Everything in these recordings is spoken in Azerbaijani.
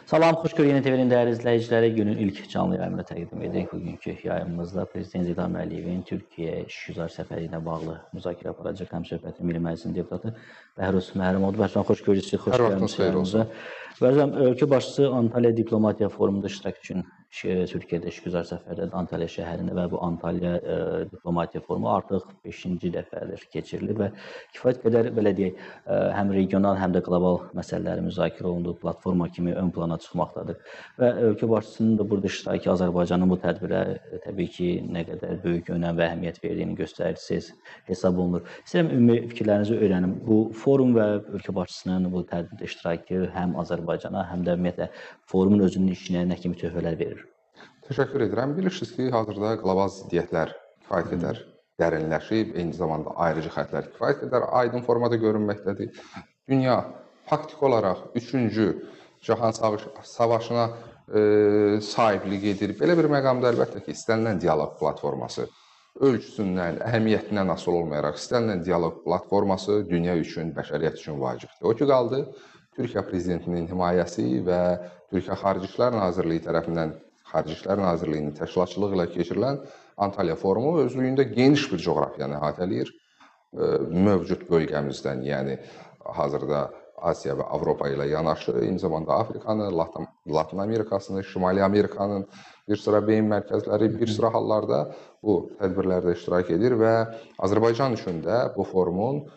Salam, xoş gördük TV'nin dəyərli izləyiciləri. Günün ilk canlı yayımını təqdim edirik. Bugünkü yayımımızda Prezident İlham Əliyevin Türkiyəyə işgüzar səfəri ilə bağlı müzakirə aparacaq həmsöhbəti Milli Məclisin deputatı Bəhruz Məhərrəmoğlu. Bəhruz, xoş gördük sizi, xoş gəlmisiniz yayımımıza. Bəhruz, ölkə başçısı Antalya Diplomatiya Forumunda iştirak üçün Türkiyədə işgüzar səfərdədir, Antalya şəhərində və bu Antalya Diplomatiya Forumu artıq 5-ci dəfədir keçirilir və kifayət qədər, belə deyək, həm regional, həm də qlobal məsələləri müzakirə olunduğu platforma kimi ön plana çıxmaqdadır. Və ölkə başçısının da burada iştirakı Azərbaycanın bu tədbirə təbii ki, nə qədər böyük önəm və əhəmiyyət verdiyini göstəricisiz hesab olunur. İstəyirəm ümumi fikirlərinizi öyrənim. Bu forum və ölkə başçısının bu tədbirdə iştirakı həm Azərbaycana, həm də ümumiyyətlə forumun özünün işinə nə kimi töhfələr verir? Təşəkkür edirəm. Bilirsiniz ki, hazırda qlobal ziddiyyətlər kifayət qədər dərinləşib, eyni zamanda ayrıcı xəttlər kifayət qədər aydın formada görünməkdədir. Dünya faktiki olaraq 3-cü Cahan Savaşına sahiblik edir. Belə bir məqamda əlbəttə ki, istənilən dialoq platforması ölçüsündən, əhəmiyyətindən asılı olmayaraq istənilən dialoq platforması dünya üçün, bəşəriyyət üçün vacibdir. O ki qaldı, Türkiyə prezidentinin himayəsi və Türkiyə Xarici İşlər Nazirliyi tərəfindən Xarici İşlər Nazirliyinin təşkilatçılığı ilə keçirilən Antalya Forumu özlüyündə geniş bir coğrafiyanı əhatə eləyir. Mövcud bölgəmizdən, yəni hazırda Asiya və Avropa ilə yanaşı, eyni zamanda Afrikanı, Latın Amerikasını, Şimali Amerikanın bir sıra beyin mərkəzləri, bir sıra hallarda bu tədbirlərdə iştirak edir və Azərbaycan üçün də bu forumun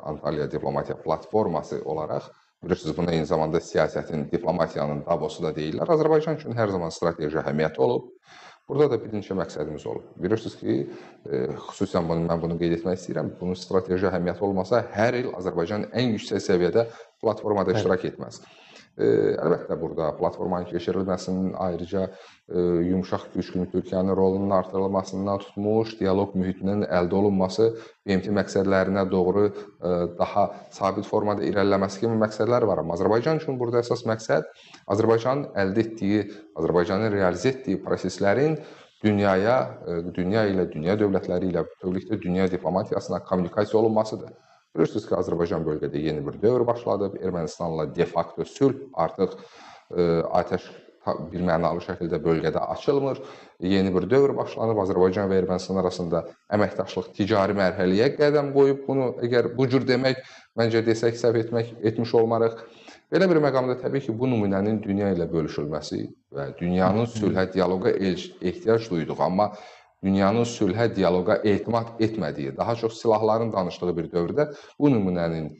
Antalya Diplomatiya Platforması olaraq, bilirsiniz, buna eyni zamanda siyasətin, diplomatiyanın Davosu da deyirlər. Azərbaycan üçün hər zaman strateji əhəmiyyəti olub. Burada da bir neçə məqsədimiz olub. Bilirsiniz ki, xüsusən mən bunu qeyd etmək istəyirəm. Bunun strateji əhəmiyyəti olmasa, hər il Azərbaycan ən yüksək səviyyədə platformada iştirak etməz. Əlbəttə, burada platformanın keçirilməsinin ayrıca yumuşaq güc kimi Türkiyənin rolunun artırılmasından tutmuş, dialoq mühitinin əldə olunması, BMT məqsədlərinə doğru daha sabit formada irəliləməsi kimi məqsədlər var. Amma Azərbaycan üçün burada əsas məqsəd Azərbaycanın əldə etdiyi, Azərbaycanın realizə etdiyi proseslərin dünya ilə, dünya dövlətləri ilə, bütövlükdə dünya diplomatiyasına kommunikasiya olunmasıdır. Bilirsiniz ki, Azərbaycan bölgədə yeni bir dövr başladıb, Ermənistanla de facto sülh artıq atəş bir mənalı şəkildə bölgədə açılmır. Yeni bir dövr başlanıb, Azərbaycan və Ermənistan arasında əməkdaşlıq ticari mərhələyə qədəm qoyub. Bunu əgər bu cür demək, məncə desək səhv etmiş olmarıq. Belə bir məqamda təbii ki, bu nümunənin dünya ilə bölüşülməsi və dünyanın sülhə, dialoqa ehtiyac duyduğu, amma dünyanın sülhə, dialoqa etimad etmədiyi, daha çox silahların danışdığı bir dövrdə bu nümunənin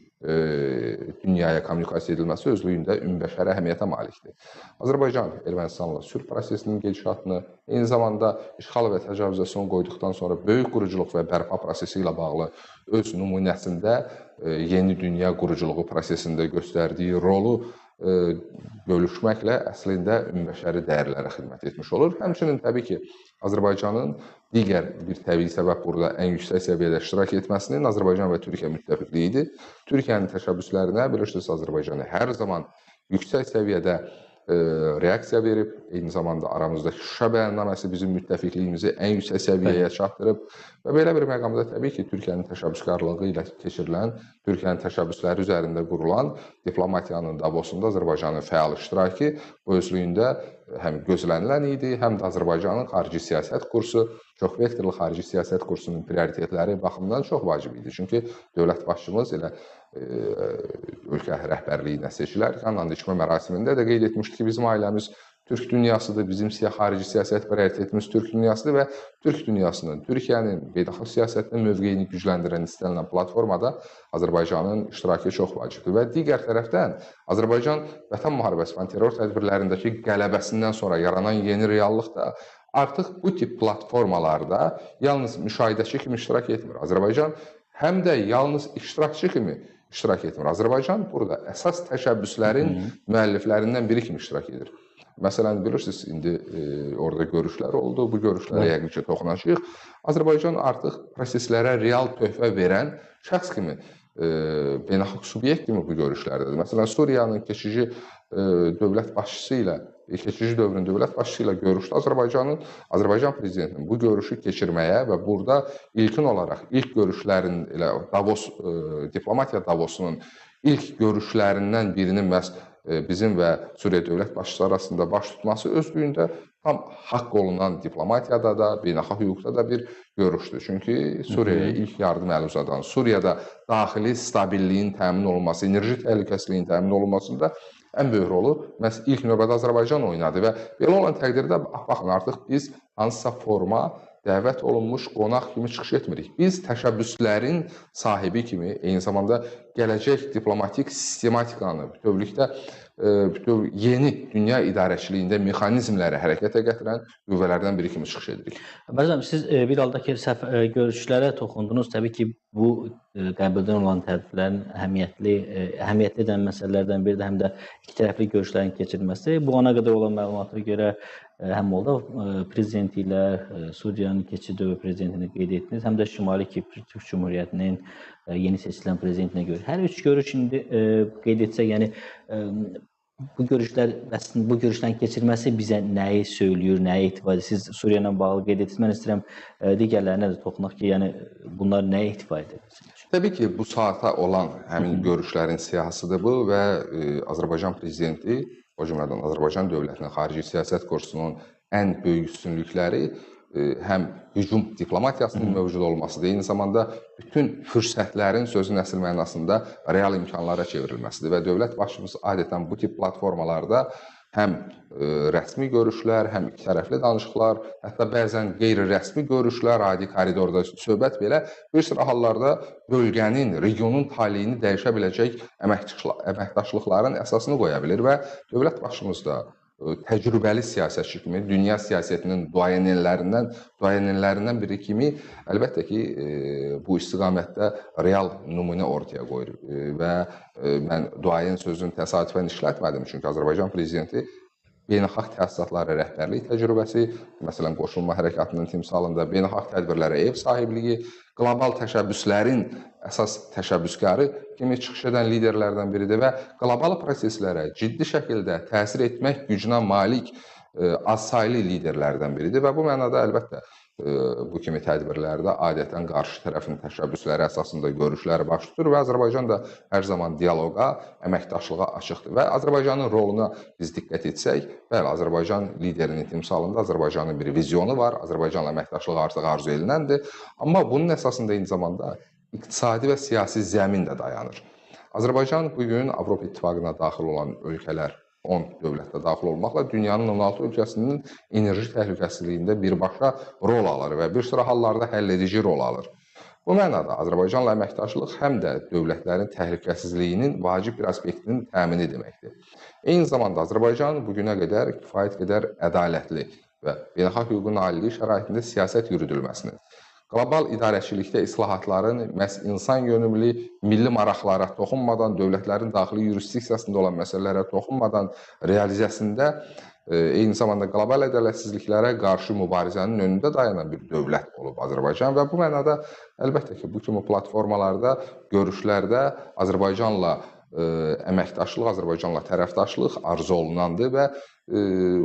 dünyaya kommunikasiya edilməsi özlüyündə ümumbəşəri əhəmiyyətə malikdir. Azərbaycan Ermənistanla sülh prosesinin gedişatını, eyni zamanda işğal və təcavüzə son qoyduqdan sonra böyük quruculuq və bərpa prosesi ilə bağlı öz nümunəsində yeni dünya quruculuğu prosesində göstərdiyi rolu bölüşməklə əslində ümumbəşəri dəyərlərə xidmət etmiş olur. Həmçinin təbii ki, Azərbaycanın digər bir təbii səbəb burada ən yüksək səviyyədə iştirak etməsinin Azərbaycan və Türkiyə müttəfiqliyidir. Türkiyənin təşəbbüslərinə bilirsiniz, Azərbaycanı hər zaman yüksək səviyyədə reaksiya verib, eyni zamanda aramızdakı Şuşa bəyannaməsi bizim müttəfiqliyimizi ən yüksək səviyyəyə çatdırıb və belə bir məqamda təbii ki, Türkiyənin təşəbbüskarlığı ilə keçirilən, Türkiyənin təşəbbüsləri üzərində qurulan diplomatiyanın Davosunda Azərbaycanın fəal iştirakı bu özlüyündə həm gözlənilən idi, həm də Azərbaycanın xarici siyasət kursu, çox vektorlu xarici siyasət kursunun prioritetləri baxımından çox vacib idi. Çünki dövlət başçımız elə ölkə rəhbərliyinə seçilərkən and içmə mərasimində də qeyd etmişdi ki, bizim ailəmiz Türk dünyasıdır, bizim xarici siyasət prioritetimiz Türk dünyasıdır və Türk dünyasının, Türkiyənin beynəlxalq siyasətinin mövqeyini gücləndirən istənilən platformada Azərbaycanın iştirakı çox vacibdir. Və digər tərəfdən Azərbaycan Vətən müharibəsi və terror tədbirlərindəki qələbəsindən sonra yaranan yeni reallıqda artıq bu tip platformalarda yalnız müşahidəçi kimi iştirak etmir. Azərbaycan həm də yalnız iştirakçı kimi iştirak etmir. Azərbaycan burada əsas təşəbbüslərin müəlliflərindən biri kimi iştirak edir. Məsələn, bilirsiniz, indi orada görüşlər oldu, bu görüşlərə yəqin ki, toxunacağıq. Azərbaycan artıq proseslərə real töhfə verən şəxs kimi, beynəlxalq subyekt kimi bu görüşlərdədir. Məsələn, Suriyanın keçici dövlət başçısı ilə, keçici dövrün dövlət başçısı ilə görüşdə Azərbaycan prezidentinin bu görüşü keçirməyə və burada ilkin olaraq ilk görüşlərin, diplomatiya Davosunun ilk görüşlərindən birinin məhz bizim və Suriya dövlət başçısı arasında baş tutması özlüyündə tam haqq olunan diplomatiyada da, beynəlxalq hüquqda da bir görüşdür. Çünki Suriyaya ilk yardım əli uzadan, Suriyada daxili stabilliyin təmin olunması, enerji təhlükəsizliyinin təmin olunmasında ən böyük rolu məhz ilk növbədə Azərbaycan oynadı və belə olan təqdirdə baxın, artıq biz hansısa forma dəvət olunmuş qonaq kimi çıxış etmirik. Biz təşəbbüslərin sahibi kimi, eyni zamanda gələcək diplomatik sistematikanı bütövlükdə yeni dünya idarəçiliyində mexanizmləri hərəkətə gətirən qüvvələrdən biri kimi çıxış edirik. Bəzən siz bir halda ki, görüşlərə toxundunuz. Təbii ki, bu qəbuldan olan tədbirlərin əhəmiyyətli edən məsələlərdən biri də həm də iki tərəfli görüşlərin keçirilməsi. Bu ana qədər olan məlumata görə həm Moldov prezidenti ilə Suriyanın keçici dövlət prezidentini qeyd etdiniz, həm də Şimali Kipr Türk Cümhuriyyətinin yeni seçilən prezidentinə görə. Hər üç görüş indi qeyd etsək, yəni bu görüşlərin keçirilməsi bizə nəyi söyləyir, nəyə etibar edir? Siz Suriya ilə bağlı qeyd etdiniz. Mən istəyirəm digərlərinə də toxunaq ki, yəni bunlar nəyə etibar edir? Təbii ki, bu saata olan həmin görüşlərin siyahısıdır bu və Azərbaycan prezidenti, o cümlədən Azərbaycan dövlətinin xarici siyasət kursunun ən böyük üstünlükləri həm hücum diplomatiyasının mövcud olmasıdır, eyni zamanda bütün fürsətlərin sözün əsl mənasında real imkanlara çevrilməsidir və dövlət başçımız adətən bu tip platformalarda həm rəsmi görüşlər, həm ikitərəfli danışıqlar, hətta bəzən qeyri-rəsmi görüşlər, adi koridorda söhbət belə bir sıra hallarda bölgənin, regionun taleyini dəyişə biləcək əməkdaşlıqların əsasını qoya bilir və dövlət başçımız da təcrübəli siyasətçi kimi, dünya siyasətinin duayenlərindən biri kimi əlbəttə ki, bu istiqamətdə real nümunə ortaya qoyur və mən duayen sözünü təsadüfən işlətmədim, çünki Azərbaycan prezidenti beynəlxalq təsisatlara rəhbərlik təcrübəsi, məsələn, qoşulma hərəkatının timsalında beynəlxalq tədbirlərə ev sahibliyi, qlobal təşəbbüslərin əsas təşəbbüskarı kimi çıxış edən liderlərdən biridir və qlobal proseslərə ciddi şəkildə təsir etmək gücünə malik azsaylı liderlərdən biridir və bu mənada əlbəttə bu kimi tədbirlərdə adətən qarşı tərəfin təşəbbüsləri əsasında görüşləri baş tutur və Azərbaycan da hər zaman dialoqa, əməkdaşlığa açıqdır və Azərbaycanın roluna biz diqqət etsək, bəli, Azərbaycan liderinin timsalında Azərbaycanın bir vizyonu var, Azərbaycanla əməkdaşlıq artıq arzu ediləndir, amma bunun əsasında eyni zamanda iqtisadi və siyasi zəmin də dayanır. Azərbaycan bugün Avropa İttifaqına daxil olan ölkələr 10 dövlətdə daxil olmaqla dünyanın 16 ölkəsinin enerji təhlükəsizliyində birbaşa rol alır və bir sıra hallarda həlledici rol alır. Bu mənada Azərbaycanla əməkdaşlıq həm də dövlətlərin təhlükəsizliyinin vacib bir aspektinin təmini deməkdir. Eyni zamanda Azərbaycan bugünə qədər kifayət qədər ədalətli və beynəlxalq hüququn aliliyi şəraitində siyasət yürüdülməsini, qlobal idarəçilikdə islahatların məhz insan yönümlü milli maraqlara toxunmadan, dövlətlərin daxili yurisdiksiyasında olan məsələlərə toxunmadan realizəsində eyni zamanda qlobal ədalətsizliklərə qarşı mübarizənin önündə dayanan bir dövlət olub Azərbaycan və bu mənada əlbəttə ki, bu kimi platformalarda, görüşlərdə Azərbaycanla əməkdaşlıq, Azərbaycanla tərəfdaşlıq arzu olunandır və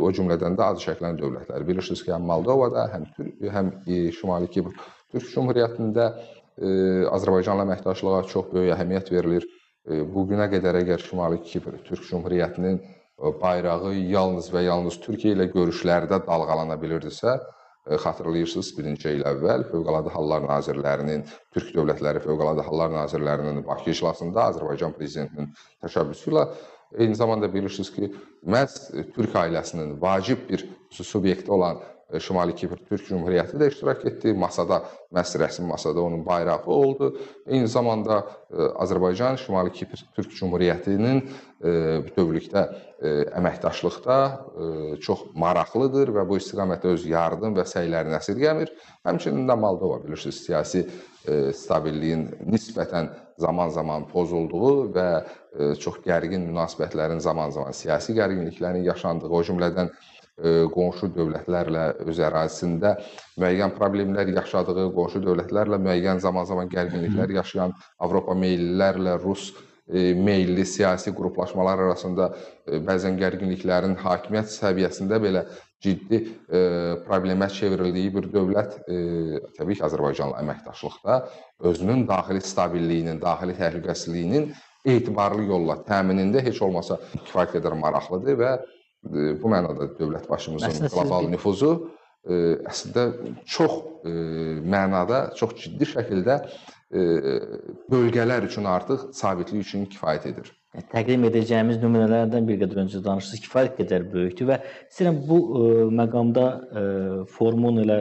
o cümlədən də adı çəkilən dövlətlər. Bilirsiniz ki, həm Moldovada, həm Şimali Kipr Türk Cümhuriyyətində Azərbaycanla əməkdaşlığa çox böyük əhəmiyyət verilir. Bugünə qədər əgər Şimali Kipr Türk Cümhuriyyətinin bayrağı yalnız və yalnız Türkiyə ilə görüşlərdə dalğalana bilirdisə, xatırlayırsınız, birinci il əvvəl Fövqəladə Hallar Nazirlərinin, Türk Dövlətləri Fövqəladə Hallar Nazirlərinin Bakı iclasında Azərbaycan prezidentinin təşəbbüsü ilə eyni zamanda bilirsiniz ki, məhz Türk ailəsinin vacib bir subyekti olan Şimali Kipr Türk Cümhuriyyəti də iştirak etdi. Masada, məhz rəsmi masada onun bayrağı oldu. Eyni zamanda Azərbaycan Şimali Kipr Türk Cümhuriyyətinin bütövlükdə əməkdaşlıqda çox maraqlıdır və bu istiqamətdə öz yardım və səylərini əsirgəmir. Həmçinin də Moldova bilirsiniz, siyasi stabilliyin nisbətən zaman-zaman pozulduğu və çox gərgin münasibətlərin zaman-zaman siyasi gərginliklərin yaşandığı, o cümlədən qonşu dövlətlərlə öz ərazisində müəyyən problemlər yaşadığı, qonşu dövlətlərlə müəyyən zaman-zaman gərginliklər yaşayan Avropa meyillilərlə Rus meyilli siyasi qruplaşmalar arasında bəzən gərginliklərin hakimiyyət səviyyəsində belə ciddi problemə çevrildiyi bir dövlət təbii ki, Azərbaycanla əməkdaşlıqda özünün daxili stabilliyinin, daxili təhlükəsizliyinin etibarlı yolla təminində heç olmasa kifayət qədər maraqlıdır və bu mənada dövlət başımızın qlobal nüfuzu əslində çox mənada, çox ciddi şəkildə bölgələr üçün artıq sabitlik üçün kifayət edir. Təqdim edəcəyimiz nümunələrdən bir qədər öncə danışdınız, kifayət qədər böyükdür və istəyirəm bu məqamda formun elə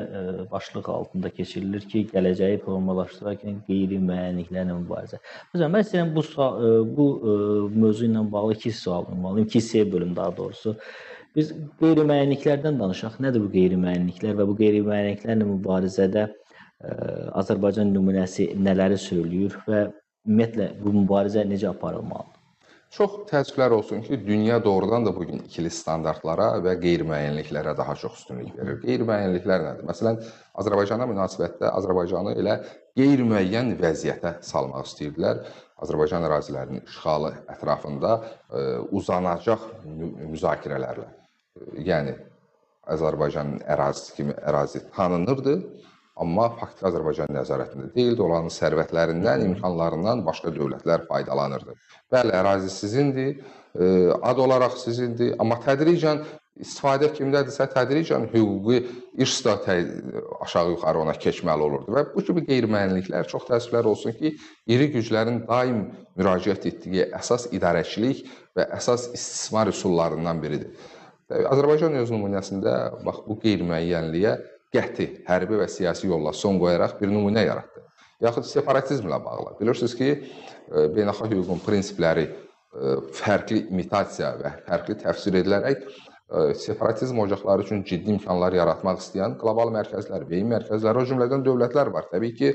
başlıq altında keçirilir ki, gələcəyi formalaşdırarkən qeyri-müəyyənliklərlə mübarizə. Məsələn, mən istəyirəm bu mövzu ilə bağlı iki sual ünvanlayım, iki hissəyə bölüm daha doğrusu. Biz qeyri-müəyyənliklərdən danışaq. Nədir bu qeyri-müəyyənliklər və bu qeyri-müəyyənliklərlə mübarizədə Azərbaycan nümunəsi nələri söyləyir və ümumiyyətlə bu mübarizə necə aparılmalıdır? Çox təəssüflər olsun ki, dünya doğrudan da bugün ikili standartlara və qeyri-müəyyənliklərə daha çox üstünlük verir. Qeyri-müəyyənliklər nədir? Məsələn, Azərbaycana münasibətdə Azərbaycanı elə qeyri-müəyyən vəziyyətə salmaq istəyirdilər. Azərbaycan ərazilərinin işğalı ətrafında uzanacaq müzakirələrlə. Yəni, Azərbaycanın ərazisi kimi ərazi tanınırdı. Amma faktiki Azərbaycan nəzarətində deyildi, olanın sərvətlərindən, imkanlarından başqa dövlətlər faydalanırdı. Bəli, ərazi sizindir, ad olaraq sizindir, amma tədricən istifadə kimdədirsə, tədricən hüquqi irs da aşağı-yuxarı ona keçməli olurdu. Və bu kimi qeyri-müəyyənliklər çox təəssüflər olsun ki, iri güclərin daim müraciət etdiyi əsas idarəçilik və əsas istismar üsullarından biridir. Azərbaycan öz nümunəsində bax, bu qeyri-müəyyənliyə qəti, hərbi və siyasi yolla son qoyaraq bir nümunə yaratdı. Yaxud separatizmlə bağlı. Bilirsiniz ki, beynəlxalq hüququn prinsipləri fərqli imitasiya və fərqli təfsir edilərək separatizm ocaqları üçün ciddi imkanlar yaratmaq istəyən qlobal mərkəzlər, beyin mərkəzləri, o cümlədən dövlətlər var. Təbii ki,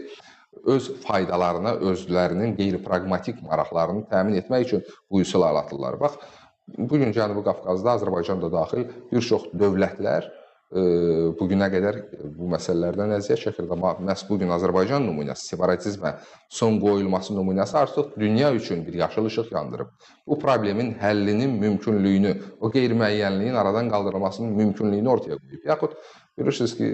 öz faydalarına, özlərinin qeyri-praqmatik maraqlarını təmin etmək üçün bu üsul atırlar. Bax, bugün Cənubi Qafqazda, Azərbaycanda daxil bir çox dövlətlər bugünə qədər bu məsələlərdən əziyyət çəkirdi. Amma məhz bugün Azərbaycan nümunəsi, separatizmə son qoyulması nümunəsi artıq dünya üçün bir yaşıl işıq yandırıb. Bu problemin həllinin mümkünlüyünü, o qeyri-müəyyənliyin aradan qaldırılmasının mümkünlüyünü ortaya qoyub. Yaxud bilirsiniz ki,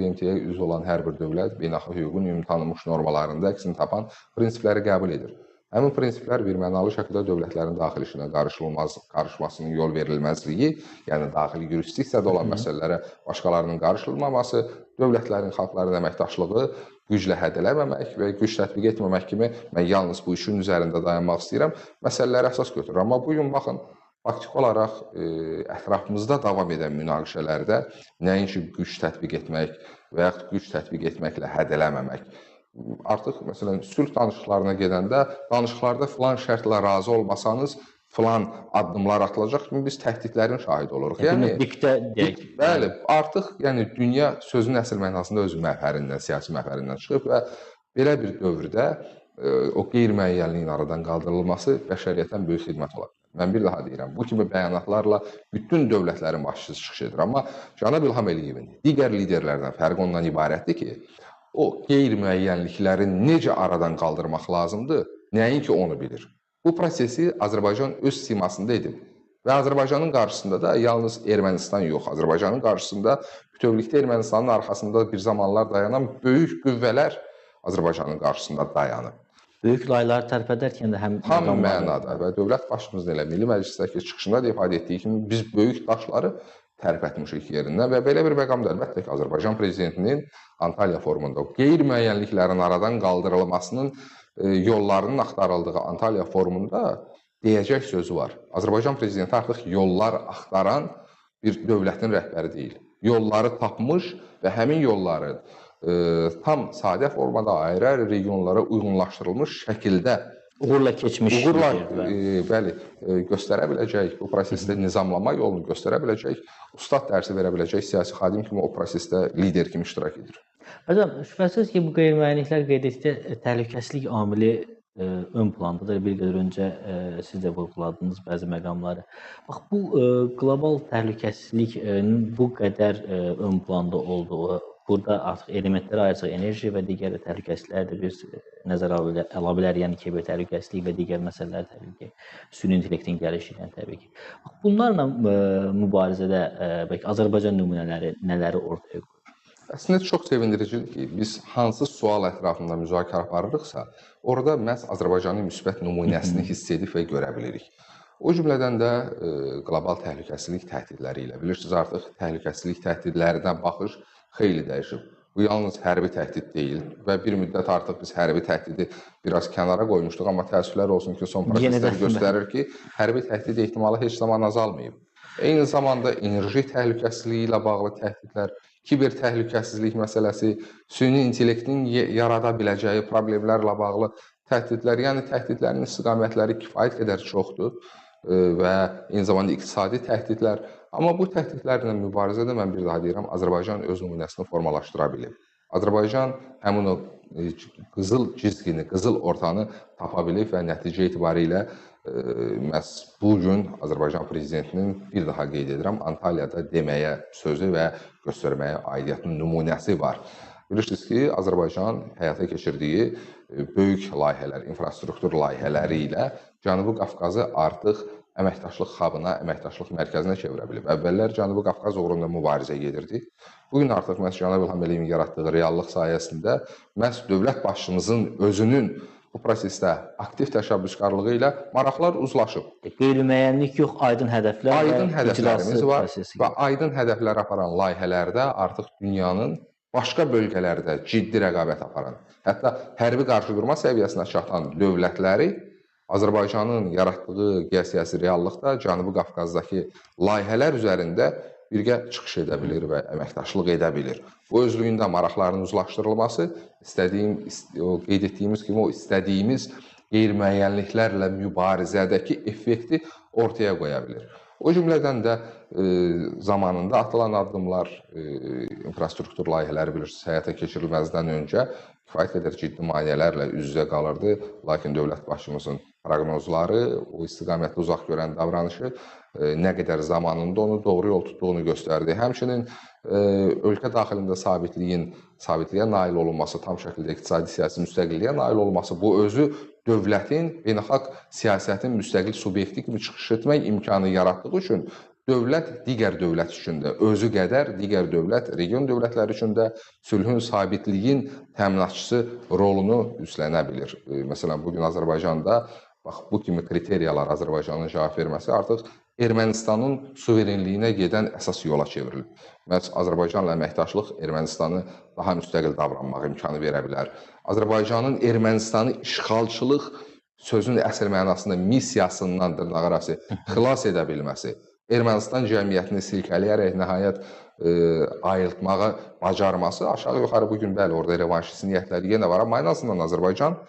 BMT-yə üzv olan hər bir dövlət beynəlxalq hüququn ümumi tanınmış normalarında əksini tapan prinsipləri qəbul edir. Həmin prinsiplər birmənalı şəkildə dövlətlərin daxili işinə qarışmasının yol verilməzliyi, yəni daxili yurisdiksiyada olan məsələlərə başqalarının qarışılmaması, dövlətlərin, xalqların əməkdaşlığı güclə hədələməmək və güc tətbiq etməmək kimi mən yalnız bu işin üzərində dayanmaq istəyirəm, məsələləri əsas götürür. Amma bugün baxın, faktiki olaraq ətrafımızda davam edən münaqişələrdə nəinki güc tətbiq etmək və yaxud güc tətbiq etməklə hədələməmək, artıq məsələn sülh danışıqlarına gedəndə danışıqlarda filan şərtlə razı olmasanız filan addımlar atılacaq kimi biz təhdidlərin şahidi oluruq. Yəni bəli, artıq yəni dünya sözün əsl mənasında öz məfərindən, siyasi məfərindən çıxıb və belə bir dövrdə o qeyri-müəyyənliyin aradan qaldırılması bəşəriyyətdən böyük xidmət olar. Mən bir daha deyirəm, bu kimi bəyanatlarla bütün dövlətlərin başçısı çıxış edir. Amma Cənab İlham Əliyevin digər liderlərdən fərqi ondan ibarətdir ki, o qeyri-müəyyənlikləri necə aradan qaldırmaq lazımdır, nəinki onu bilir. Bu prosesi Azərbaycan öz simasında edib və Azərbaycanın qarşısında da yalnız Ermənistan yox, Azərbaycanın qarşısında bütövlükdə Ermənistanın arxasında bir zamanlar dayanan böyük qüvvələr Azərbaycanın qarşısında dayanıb. Böyük laylar tərpədərkən də tam mənada və dövlət başçımızın elə Milli Məclisdəki çıxışında da ifadə etdiyi kimi biz böyük daşları tərpətmişik yerindən və belə bir məqamda əlbəttə ki, Azərbaycan prezidentinin Antalya forumunda qeyri-müəyyənliklərin aradan qaldırılmasının yollarının axtarıldığı Antalya forumunda deyəcək sözü var. Azərbaycan prezidenti artıq yollar axtaran bir dövlətin rəhbəri deyil. Yolları tapmış və həmin yolları tam sadə formada ayrı-ayrı regionlara uyğunlaşdırılmış şəkildə uğurla keçmiş, bəli, göstərə biləcək, bu prosesdə nizamlama yolunu göstərə biləcək, ustad dərsi verə biləcək siyasi xadim kimi o prosesdə lider kimi iştirak edir. Hocam, şübhəsiz ki, bu qeyri-müəyyənliklər qeyd etdikdə təhlükəsizlik amili ön plandadır. Bir qədər öncə siz də vurğuladınız bəzi məqamları. Bax, bu qlobal təhlükəsizlik bu qədər ön planda olduğu, burada artıq elementlərə ayıracaq enerji və digər təhlükəsizlikləri də biz nəzərə ala bilər, yəni kiber təhlükəsizlik və digər məsələlər təbii ki, süni intellektin gəlişi ilə təbii ki. Bunlarla mübarizədə bəlkə Azərbaycan nümunələri nələri ortaya qoyur? Əslində çox sevindiricidir ki, biz hansı sual ətrafında müzakirə aparırıqsa, orada məhz Azərbaycanın müsbət nümunəsini hiss edib və görə bilirik. O cümlədən də qlobal təhlükəsizlik təhdidləri ilə. Bilirsiniz, artıq təhlükəsizlik təhdidlərinə baxış xeyli dəyişib. Bu yalnız hərbi təhdid deyil və bir müddət artıq biz hərbi təhdidi biraz kənara qoymuşduq, amma təəssüflər olsun ki, son proseslər göstərir ki, hərbi təhdid ehtimalı heç zaman azalmayıb. Eyni zamanda enerji təhlükəsizliyi ilə bağlı təhdidlər, kiber təhlükəsizlik məsələsi, süni intellektin yarada biləcəyi problemlərlə bağlı təhdidlər, yəni təhdidlərin istiqamətləri kifayət qədər çoxdur və eyni zamanda iqtisadi təhdidlər. Amma bu təhdidlərlə mübarizədə mən bir daha deyirəm, Azərbaycan öz nümunəsini formalaşdıra bilib. Azərbaycan həmin o qızıl cizgini, qızıl ortanı tapa bilib və nəticə etibarilə məhz bu gün Azərbaycan prezidentinin bir daha qeyd edirəm, Antalyada deməyə sözü və göstərməyə aidiyyatının nümunəsi var. Bilirsiniz ki, Azərbaycan həyata keçirdiyi böyük layihələr, infrastruktur layihələri ilə Cənubi Qafqazı artıq əməkdaşlıq hubuna, əməkdaşlıq mərkəzinə çevirə bilib. Əvvəllər Cənubi Qafqaz uğrunda mübarizə gedirdi. Bugün artıq məhz Cənab İlham Əliyevin yaratdığı reallıq sayəsində məhz dövlət başçımızın özünün bu prosesdə aktiv təşəbbüskarlığı ilə maraqlar uzlaşıb. Qeyri-müəyyənlik yox, aydın hədəflər aydın hədəflərimiz var və aydın hədəflər aparan layihələrdə artıq dünyanın başqa bölgələrdə ciddi rəqabət aparan, hətta hərbi qarşıdurma səviyyəsinə çatan dövlətləri Azərbaycanın yaratdığı geosiyasi reallıqda Cənubi Qafqazdakı layihələr üzərində birgə çıxış edə bilir və əməkdaşlıq edə bilir. Bu özlüyündə maraqların uzlaşdırılması, qeyd etdiyimiz kimi o istədiyimiz qeyri-müəyyənliklərlə mübarizədəki effekti ortaya qoya bilir. O cümlədən də zamanında atılan addımlar, infrastruktur layihələri bilirsiniz, həyata keçirilməzdən öncə kifayət qədər ciddi maneələrlə üz-üzə qalırdı. Lakin dövlət başçımızın proqnozları, o istiqamətdə uzaq görən davranışı nə qədər zamanında onu doğru yol tutduğunu göstərdi. Həmçinin ölkə daxilində sabitliyə nail olunması, tam şəkildə iqtisadi siyasi müstəqilliyə nail olması, bu özü dövlətin, beynəlxalq siyasətin müstəqil subyekti kimi çıxış etmək imkanı yaratdığı üçün dövlət digər dövlət üçün də özü qədər digər dövlət, region dövlətləri üçün də sülhün, sabitliyin təminatçısı rolunu üstlənə bilir. Məsələn, bugün Azərbaycanda bax, bu kimi kriteriyalar Azərbaycanın cavab verməsi artıq Ermənistanın suverenliyinə gedən əsas yola çevrilib. Məhz Azərbaycanla əməkdaşlıq Ermənistanı daha müstəqil davranmaq imkanı verə bilər. Azərbaycanın Ermənistanı işğalçılıq sözün əsl mənasında missiyasından dırnaqarası xilas edə bilməsi, Ermənistan cəmiyyətini silkələyərək nəhayət ayıltmağa bacarması aşağı-yuxarı bugün bəli, orada revanşist niyyətləri yenə var, amma ən azından Azərbaycan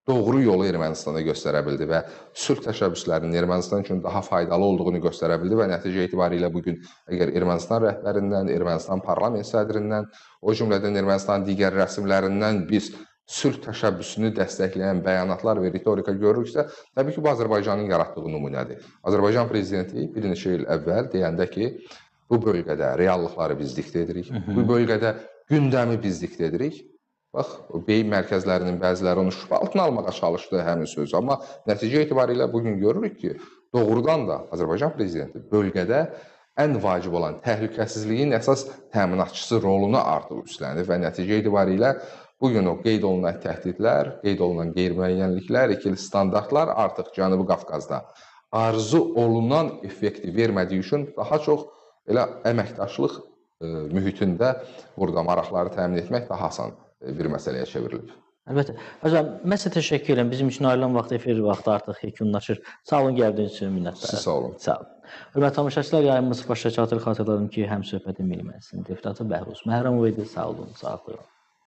doğru yolu Ermənistana göstərə bildi və sülh təşəbbüslərinin Ermənistan üçün daha faydalı olduğunu göstərə bildi və nəticə etibarilə bugün əgər Ermənistan rəhbərindən, Ermənistan parlament sədrindən, o cümlədən Ermənistan digər rəsmilərindən biz sülh təşəbbüsünü dəstəkləyən bəyanatlar və ritorika görürüksə, təbii ki, bu Azərbaycanın yaratdığı nümunədir. Azərbaycan prezidenti bir neçə il əvvəl deyəndə ki, bu bölgədə reallıqları biz diktə edirik, bu bölgədə gündəmi biz diktə edirik. Bax, beyin mərkəzlərinin bəziləri onu şübhə altına almağa çalışdı həmin söz. Amma nəticə etibarilə bugün görürük ki, doğrudan da Azərbaycan prezidenti bölgədə ən vacib olan təhlükəsizliyin əsas təminatçısı rolunu artıq üstlənir və nəticə etibarilə bugün o qeyd olunan təhdidlər, qeyd olunan qeyri-müəyyənliklər, ikili standartlar artıq Cənubi Qafqazda arzu olunan effekti vermədiyi üçün daha çox elə əməkdaşlıq mühitində burada maraqları təmin etmək daha asan bir məsələyə çevrilib. Əlbəttə. Hocam, mən sizə təşəkkür edirəm. Bizim üçün ayrılan vaxt, efir vaxtı artıq yekunlaşır. Sağ olun, gəldiyiniz üçün minnətdarım. Siz sağ olun. Sağ olun. Hörmətli tamaşaçılar, yayımımız başa çatır. Xatırladım ki, Həmsöhbətin Milli Məclisinin deputatı Bəhruz Məhərrəmov idi. Sağ olun, sağ olun.